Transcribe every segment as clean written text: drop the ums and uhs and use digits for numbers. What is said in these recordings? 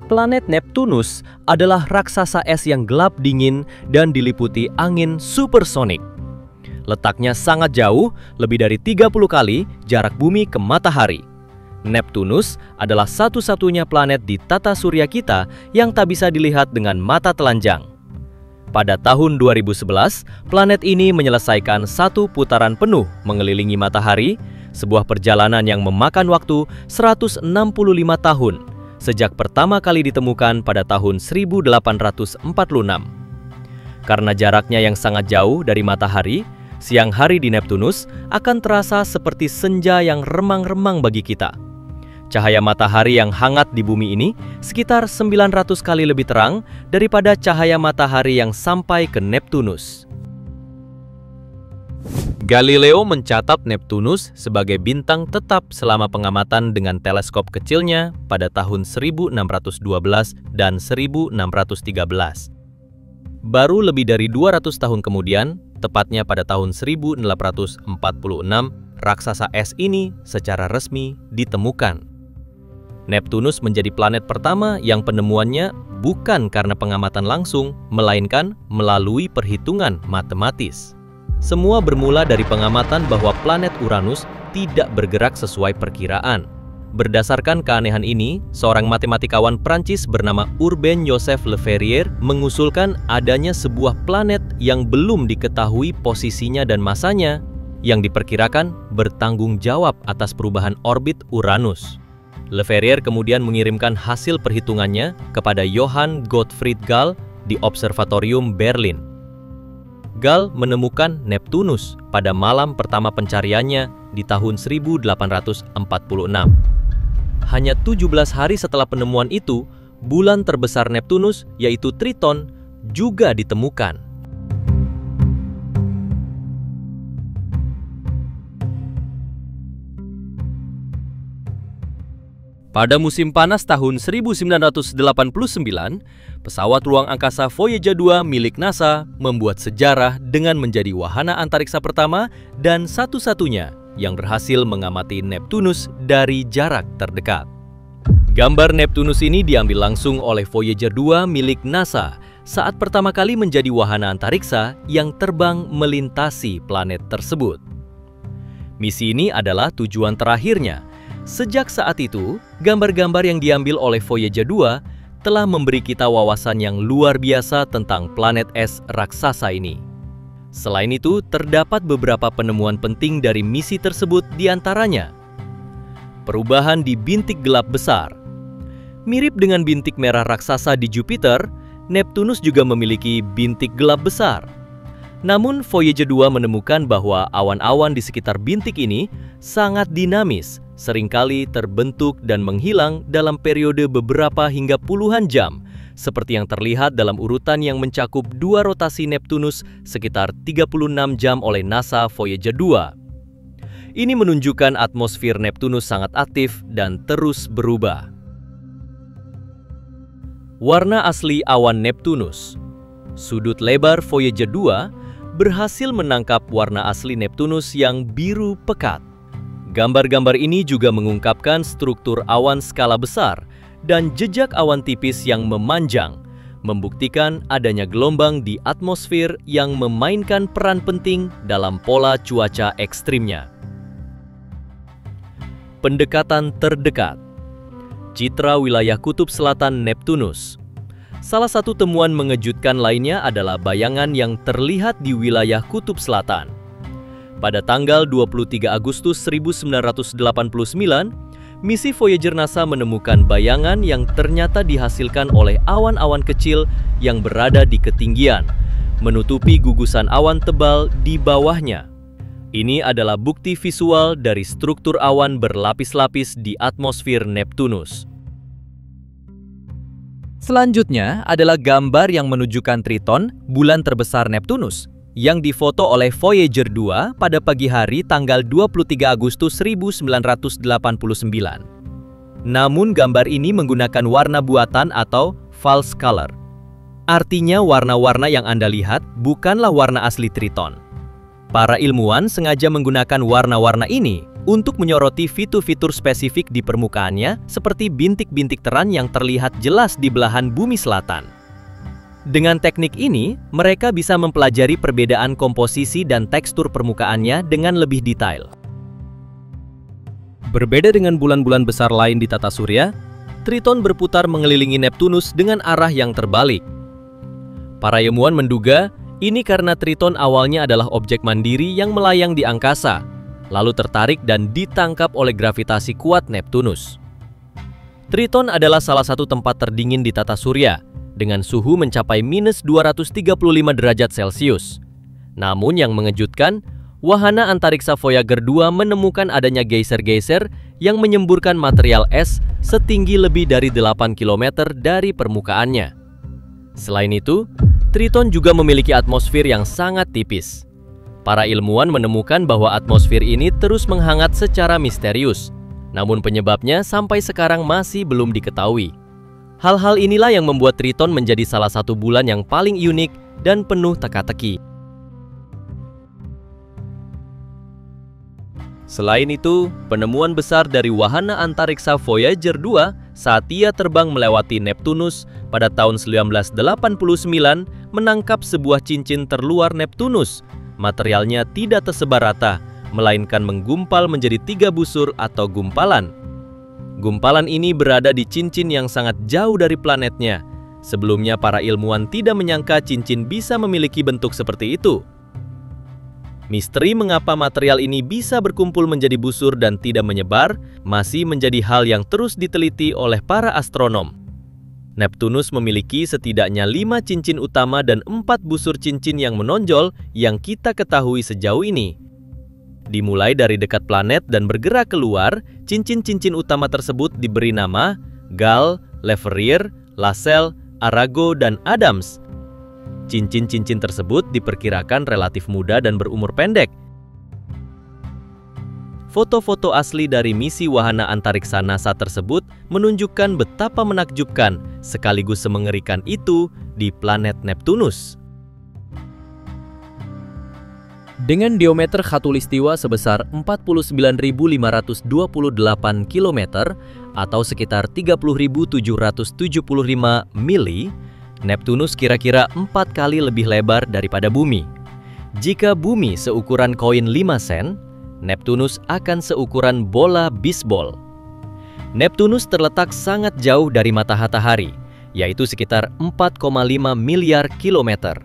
Planet Neptunus adalah raksasa es yang gelap dingin dan diliputi angin supersonik. Letaknya sangat jauh, lebih dari 30 kali jarak bumi ke matahari. Neptunus adalah satu-satunya planet di tata surya kita yang tak bisa dilihat dengan mata telanjang. Pada tahun 2011, planet ini menyelesaikan satu putaran penuh mengelilingi matahari, sebuah perjalanan yang memakan waktu 165 tahun sejak pertama kali ditemukan pada tahun 1846. Karena jaraknya yang sangat jauh dari matahari, siang hari di Neptunus akan terasa seperti senja yang remang-remang bagi kita. Cahaya matahari yang hangat di bumi ini sekitar 900 kali lebih terang daripada cahaya matahari yang sampai ke Neptunus. Galileo mencatat Neptunus sebagai bintang tetap selama pengamatan dengan teleskop kecilnya pada tahun 1612 dan 1613. Baru lebih dari 200 tahun kemudian, tepatnya pada tahun 1846, raksasa es ini secara resmi ditemukan. Neptunus menjadi planet pertama yang penemuannya bukan karena pengamatan langsung, melainkan melalui perhitungan matematis. Semua bermula dari pengamatan bahwa planet Uranus tidak bergerak sesuai perkiraan. Berdasarkan keanehan ini, seorang matematikawan Prancis bernama Urbain Joseph Le Verrier mengusulkan adanya sebuah planet yang belum diketahui posisinya dan masanya, yang diperkirakan bertanggung jawab atas perubahan orbit Uranus. Le Verrier kemudian mengirimkan hasil perhitungannya kepada Johann Gottfried Galle di Observatorium Berlin. Galle menemukan Neptunus pada malam pertama pencariannya di tahun 1846. Hanya 17 hari setelah penemuan itu, bulan terbesar Neptunus, yaitu Triton, juga ditemukan. Pada musim panas tahun 1989, pesawat ruang angkasa Voyager 2 milik NASA membuat sejarah dengan menjadi wahana antariksa pertama dan satu-satunya yang berhasil mengamati Neptunus dari jarak terdekat. Gambar Neptunus ini diambil langsung oleh Voyager 2 milik NASA saat pertama kali menjadi wahana antariksa yang terbang melintasi planet tersebut. Misi ini adalah tujuan terakhirnya. Sejak saat itu, gambar-gambar yang diambil oleh Voyager 2 telah memberi kita wawasan yang luar biasa tentang planet es raksasa ini. Selain itu, terdapat beberapa penemuan penting dari misi tersebut, diantaranya perubahan di bintik gelap besar. Mirip dengan bintik merah raksasa di Jupiter, Neptunus juga memiliki bintik gelap besar. Namun, Voyager 2 menemukan bahwa awan-awan di sekitar bintik ini sangat dinamis, seringkali terbentuk dan menghilang dalam periode beberapa hingga puluhan jam, seperti yang terlihat dalam urutan yang mencakup dua rotasi Neptunus sekitar 36 jam oleh NASA Voyager 2. Ini menunjukkan atmosfer Neptunus sangat aktif dan terus berubah. Warna asli awan Neptunus. Sudut lebar Voyager 2 berhasil menangkap warna asli Neptunus yang biru pekat. Gambar-gambar ini juga mengungkapkan struktur awan skala besar dan jejak awan tipis yang memanjang, membuktikan adanya gelombang di atmosfer yang memainkan peran penting dalam pola cuaca ekstrimnya. Pendekatan terdekat. Citra wilayah kutub selatan Neptunus. Salah satu temuan mengejutkan lainnya adalah bayangan yang terlihat di wilayah kutub selatan. Pada tanggal 23 Agustus 1989, misi Voyager NASA menemukan bayangan yang ternyata dihasilkan oleh awan-awan kecil yang berada di ketinggian, menutupi gugusan awan tebal di bawahnya. Ini adalah bukti visual dari struktur awan berlapis-lapis di atmosfer Neptunus. Selanjutnya adalah gambar yang menunjukkan Triton, bulan terbesar Neptunus, yang difoto oleh Voyager 2 pada pagi hari tanggal 23 Agustus 1989. Namun gambar ini menggunakan warna buatan atau false color. Artinya warna-warna yang Anda lihat bukanlah warna asli Triton. Para ilmuwan sengaja menggunakan warna-warna ini untuk menyoroti fitur-fitur spesifik di permukaannya seperti bintik-bintik terang yang terlihat jelas di belahan bumi selatan. Dengan teknik ini, mereka bisa mempelajari perbedaan komposisi dan tekstur permukaannya dengan lebih detail. Berbeda dengan bulan-bulan besar lain di tata surya, Triton berputar mengelilingi Neptunus dengan arah yang terbalik. Para ilmuwan menduga ini karena Triton awalnya adalah objek mandiri yang melayang di angkasa, lalu tertarik dan ditangkap oleh gravitasi kuat Neptunus. Triton adalah salah satu tempat terdingin di tata surya, dengan suhu mencapai minus 235 derajat Celcius. Namun yang mengejutkan, wahana antariksa Voyager 2 menemukan adanya geyser-geyser yang menyemburkan material es setinggi lebih dari 8 km dari permukaannya. Selain itu, Triton juga memiliki atmosfer yang sangat tipis. Para ilmuwan menemukan bahwa atmosfer ini terus menghangat secara misterius, namun penyebabnya sampai sekarang masih belum diketahui. Hal-hal inilah yang membuat Triton menjadi salah satu bulan yang paling unik dan penuh teka-teki. Selain itu, penemuan besar dari wahana antariksa Voyager 2 saat ia terbang melewati Neptunus pada tahun 1989 menangkap sebuah cincin terluar Neptunus. Materialnya tidak tersebar rata, melainkan menggumpal menjadi 3 busur atau gumpalan. Gumpalan ini berada di cincin yang sangat jauh dari planetnya. Sebelumnya para ilmuwan tidak menyangka cincin bisa memiliki bentuk seperti itu. Misteri mengapa material ini bisa berkumpul menjadi busur dan tidak menyebar masih menjadi hal yang terus diteliti oleh para astronom. Neptunus memiliki setidaknya 5 cincin utama dan 4 busur cincin yang menonjol yang kita ketahui sejauh ini. Dimulai dari dekat planet dan bergerak keluar, cincin-cincin utama tersebut diberi nama Gal, Leverrier, Lassell, Arago, dan Adams. Cincin-cincin tersebut diperkirakan relatif muda dan berumur pendek. Foto-foto asli dari misi wahana antariksa NASA tersebut menunjukkan betapa menakjubkan sekaligus mengerikan itu di planet Neptunus. Dengan diameter khatulistiwa sebesar 49.528 km atau sekitar 30.775 mili, Neptunus kira-kira 4 kali lebih lebar daripada Bumi. Jika Bumi seukuran koin 5 sen, Neptunus akan seukuran bola bisbol. Neptunus terletak sangat jauh dari matahari, yaitu sekitar 4,5 miliar kilometer.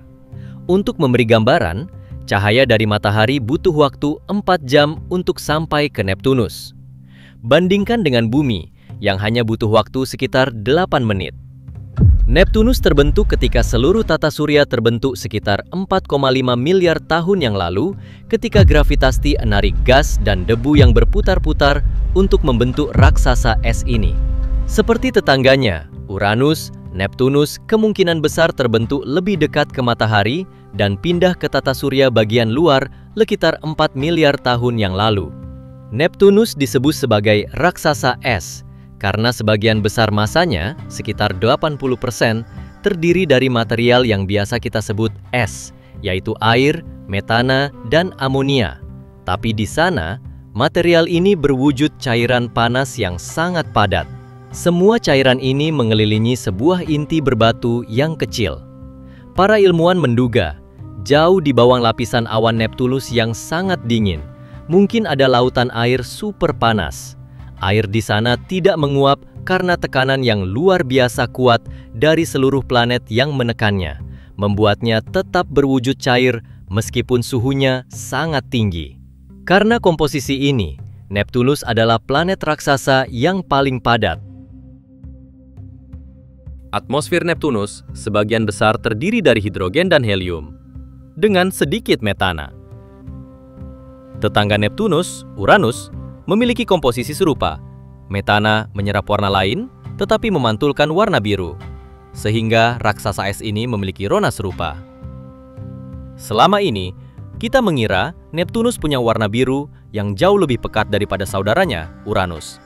Untuk memberi gambaran, cahaya dari matahari butuh waktu 4 jam untuk sampai ke Neptunus. Bandingkan dengan Bumi, yang hanya butuh waktu sekitar 8 menit. Neptunus terbentuk ketika seluruh tata surya terbentuk sekitar 4,5 miliar tahun yang lalu ketika gravitasi menarik gas dan debu yang berputar-putar untuk membentuk raksasa es ini. Seperti tetangganya, Uranus, Neptunus kemungkinan besar terbentuk lebih dekat ke matahari dan pindah ke tata surya bagian luar sekitar 4 miliar tahun yang lalu. Neptunus disebut sebagai raksasa es karena sebagian besar masanya, sekitar 80%, terdiri dari material yang biasa kita sebut es, yaitu air, metana, dan amonia. Tapi di sana, material ini berwujud cairan panas yang sangat padat. Semua cairan ini mengelilingi sebuah inti berbatu yang kecil. Para ilmuwan menduga, jauh di bawah lapisan awan Neptunus yang sangat dingin, mungkin ada lautan air super panas. Air di sana tidak menguap karena tekanan yang luar biasa kuat dari seluruh planet yang menekannya, membuatnya tetap berwujud cair meskipun suhunya sangat tinggi. Karena komposisi ini, Neptunus adalah planet raksasa yang paling padat. Atmosfer Neptunus sebagian besar terdiri dari hidrogen dan helium, dengan sedikit metana. Tetangga Neptunus, Uranus, memiliki komposisi serupa. Metana menyerap warna lain, tetapi memantulkan warna biru, sehingga raksasa es ini memiliki rona serupa. Selama ini, kita mengira Neptunus punya warna biru yang jauh lebih pekat daripada saudaranya, Uranus.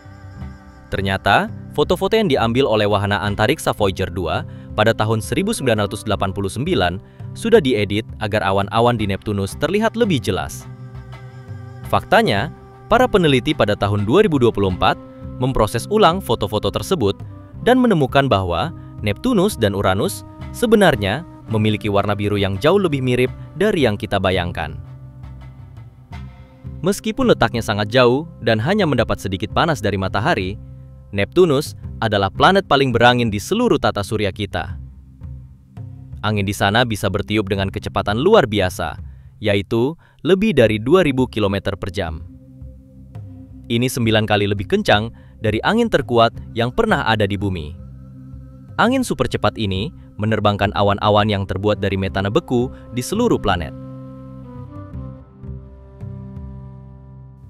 Ternyata, foto-foto yang diambil oleh wahana antariksa Voyager 2 pada tahun 1989 sudah diedit agar awan-awan di Neptunus terlihat lebih jelas. Faktanya, Para peneliti pada tahun 2024 memproses ulang foto-foto tersebut dan menemukan bahwa Neptunus dan Uranus sebenarnya memiliki warna biru yang jauh lebih mirip dari yang kita bayangkan. Meskipun letaknya sangat jauh dan hanya mendapat sedikit panas dari matahari, Neptunus adalah planet paling berangin di seluruh tata surya kita. Angin di sana bisa bertiup dengan kecepatan luar biasa, yaitu lebih dari 2000 km per jam. Ini 9 kali lebih kencang dari angin terkuat yang pernah ada di bumi. Angin super cepat ini menerbangkan awan-awan yang terbuat dari metana beku di seluruh planet.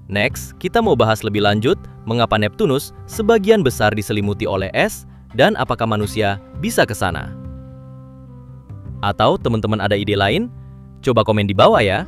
Next, kita mau bahas lebih lanjut mengapa Neptunus sebagian besar diselimuti oleh es dan apakah manusia bisa ke sana. Atau teman-teman ada ide lain? Coba komen di bawah ya.